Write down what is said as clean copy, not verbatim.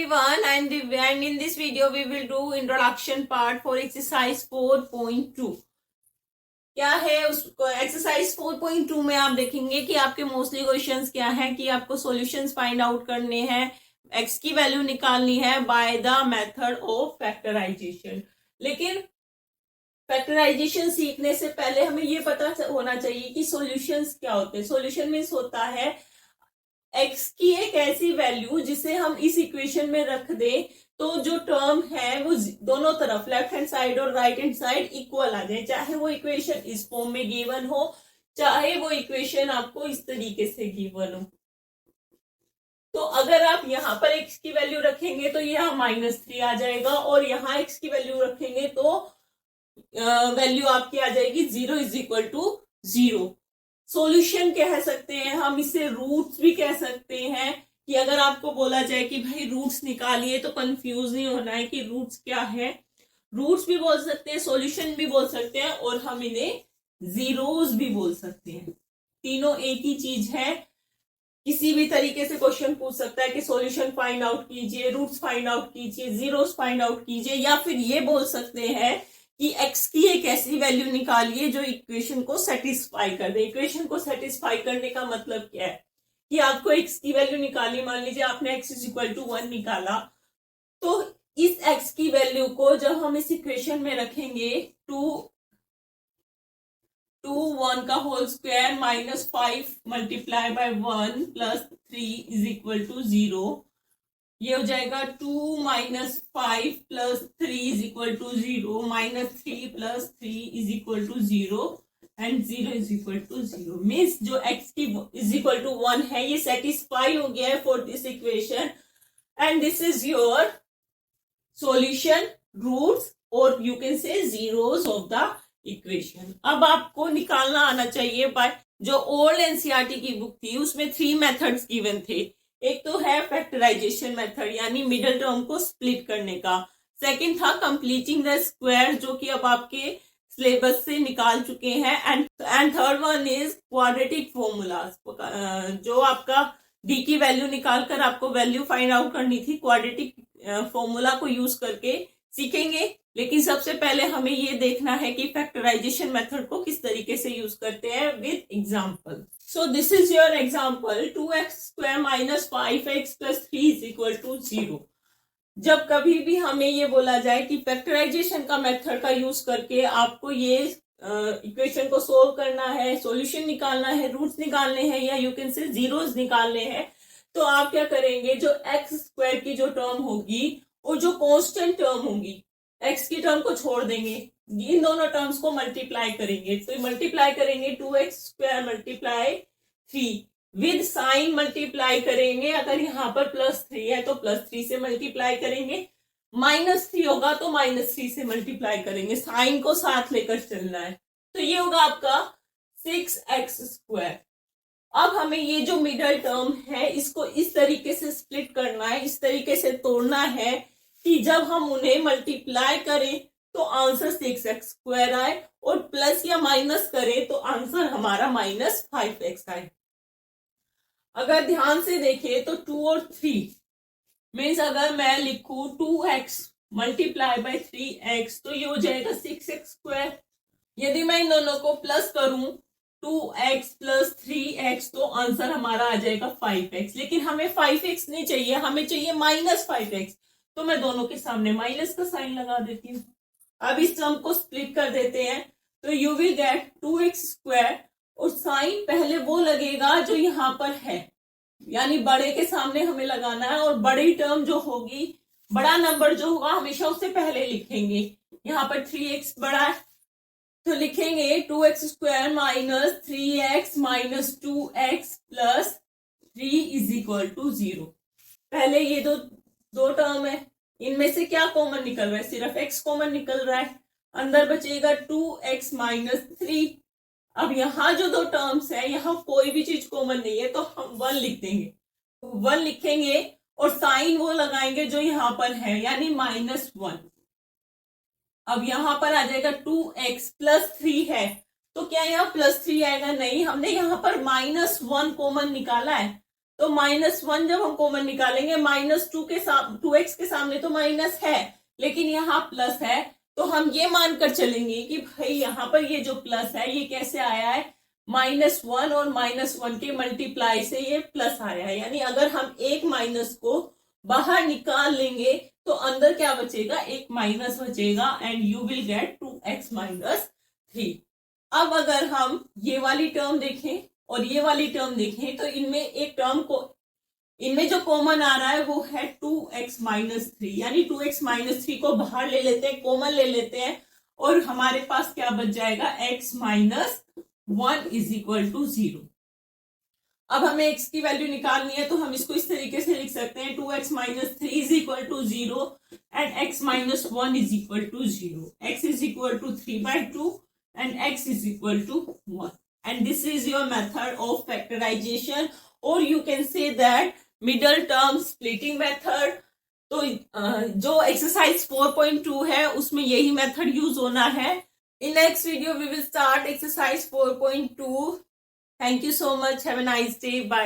everyone, and in this video we will do introduction part for exercise 4.2. क्या है उसको exercise 4.2 में आप देखेंगे कि आपके मोस्टली क्वेश्चंस क्या हैं कि आपको सॉल्यूशंस फाइंड आउट करने हैं, एक्स की वैल्यू निकालनी है by the method of factorisation. लेकिन फैक्टराइजेशन सीखने से पहले हमें ये पता होना चाहिए कि सॉल्यूशंस क्या होते हैं। सॉल्यूशन मीन्स होता है एक्स की एक ऐसी वैल्यू जिसे हम इस इक्वेशन में रख दें तो जो टर्म है वो दोनों तरफ लेफ्ट हैंड साइड और राइट हैंड साइड इक्वल आ जाए, चाहे वो इक्वेशन इस फॉर्म में गिवन हो, चाहे वो इक्वेशन आपको इस तरीके से गिवन हो। तो अगर आप यहाँ पर एक्स की वैल्यू रखेंगे तो यहाँ -3 आ जाएगा, और यहाँ एक्स की वैल्यू रखेंगे तो वैल्यू आपकी आ जाएगी 0 = 0। सॉल्यूशन कह सकते हैं हम, इसे रूट्स भी कह सकते हैं कि अगर आपको बोला जाए कि भाई रूट्स निकालिए तो कंफ्यूज नहीं होना है कि रूट्स क्या है। रूट्स भी बोल सकते हैं, सॉल्यूशन भी बोल सकते हैं, और हम इन्हें जीरोस भी बोल सकते हैं। तीनों एक ही चीज है। किसी भी तरीके से क्वेश्चन पूछ सकता है कि सॉल्यूशन फाइंड आउट कीजिए, रूट्स फाइंड आउट कीजिए, जीरोस फाइंड आउट कीजिए, या फिर ये बोल सकते हैं कि एक्स की एक ऐसी वैल्यू निकालिए जो इक्वेशन को सेटिस्फाई कर दे। इक्वेशन को सेटिस्फाई करने का मतलब क्या है कि आपको एक्स की वैल्यू निकाली, मान लीजिए आपने x = 1 निकाला, तो इस x की वैल्यू को जब हम इस इक्वेशन में रखेंगे 2 1 का होल स्क्वायर -5 × 1 + 3 = 0, ये हो जाएगा 2 - 5 + 3 = 0, -3 + 3 = 0 एंड 0 = 0। मीन्स जो x की = 1 है ये सेटिस्फाई हो गया है for this equation, and this is your solution, roots, और you can say zeros of the equation. अब आपको निकालना आना चाहिए बाय जो ओल्ड एनसीईआरटी की बुक थी उसमें 3 मेथड्स गिवन थे। एक तो है फैक्टराइजेशन मेथड यानी मिडिल टर्म को स्प्लिट करने का, सेकंड था कंप्लीटिंग द स्क्वायर जो कि अब आपके सिलेबस से निकाल चुके हैं, and third one is quadratic formulas जो आपका डी की वैल्यू निकालकर आपको वैल्यू फाइंड आउट करनी थी, क्वाड्रेटिक फॉर्मूला को यूज करके सीखेंगे। लेकिन सबसे पहले हमें ये देखना है कि फैक्टराइजेशन मेथड को किस तरीके से यूज करते हैं with example. So this is your example, 2x² - 5x + 3 = 0। जब कभी भी हमें ये बोला जाए कि फैक्टराइजेशन का मेथड का यूज करके आपको ये इक्वेशन को सोल्व करना है, सॉल्यूशन निकालना है, रूट्स निकालने हैं, या यू कैन से जीरोस निकालने हैं, तो आप क्या करेंगे, जो x² की जो टर्म होगी और जो कांस्टेंट टर्म होगी, x की टर्म को छोड़ देंगे, इन दोनों टर्म्स को मल्टीप्लाई करेंगे। तो मल्टीप्लाई करेंगे 2x² × 3 विद साइन मल्टीप्लाई करेंगे। अगर यहाँ पर +3 है तो +3 से मल्टीप्लाई करेंगे, -3 होगा तो -3 से मल्टीप्लाई करेंगे, साइन को साथ लेकर चलना है। तो ये होगा आपका 6x²। अब हमें ये जो मिडल टर्म है इसको इस तरीके से स्प्लिट करना है, इस तरीके से तोड़ना है कि जब हम उन्हें मल्टीप्लाई करें तो आंसर 6x² आए, और प्लस या माइनस करें तो आंसर हमारा -5x आए। अगर ध्यान से देखें तो 2 और 3 मीन्स अगर मैं लिखूं 2x × 3x तो ये हो जाएगा 6x²। यदि मैं इन दोनों को प्लस करूं 2x + 3x तो आंसर हमारा आ जाएगा 5x। लेकिन हमें 5x नहीं चाहिए, हमें चाहिए -5x, तो मैं दोनों के सामने माइनस का साइन लगा देती हूँ। अब इस टर्म को स्प्लिट कर देते हैं तो यू विल गेट 2x², और साइन पहले वो लगेगा जो यहाँ पर है, यानी बड़े के सामने हमें लगाना है, और बड़ी टर्म जो होगी, बड़ा नंबर जो होगा हमेशा उससे पहले लिखेंगे। यहाँ पर 3x बड़ा है तो लिखेंगे 2x² - 3x - 2x + 3 = 0। पहले ये दो टर्म है, इनमें से क्या कॉमन निकल रहा है, सिर्फ x कॉमन निकल रहा है, अंदर बचेगा 2x - 3। अब यहाँ जो दो टर्म्स है यहाँ कोई भी चीज कॉमन नहीं है तो हम 1 लिख देंगे, 1 लिखेंगे और साइन वो लगाएंगे जो यहाँ पर है, यानी -1। अब यहाँ पर आ जाएगा 2x + 3 है तो क्या यहाँ +3 आएगा, नहीं, हमने यहाँ पर -1 कॉमन निकाला है तो -1 जब हम कॉमन निकालेंगे, -2 के साथ 2x के सामने तो माइनस है लेकिन यहाँ प्लस है, तो हम ये मानकर चलेंगे कि भाई यहाँ पर ये जो प्लस है ये कैसे आया है, -1 और -1 के मल्टीप्लाई से ये प्लस आया है। यानी अगर हम एक माइनस को बाहर निकाल लेंगे तो अंदर क्या बचेगा, एक माइनस बचेगा and you will get 2x minus 3। अब अगर हम ये वाली टर्म देखें और ये वाली टर्म देखें तो इनमें एक टर्म को, इनमें जो कॉमन आ रहा है वो है 2x माइनस 3, यानी 2x माइनस 3 को बाहर ले लेते हैं, कॉमन ले लेते हैं और हमारे पास क्या बच जाएगा, x minus 1 is equal to 0। अब हमें x की वैल्यू निकालनी है तो हम इसको इस तरीके से लिख सकते हैं 2x minus 3 is equal to 0 and x minus 1 is equal to 0। x is equal to 3/2 and x is equal to 1, and this is your method of factorization, or you can say that middle term splitting method। तो जो exercise 4.2 है उसमें यही method use होना है। In next video we will start exercise 4.2। Thank you so much, have a nice day, bye.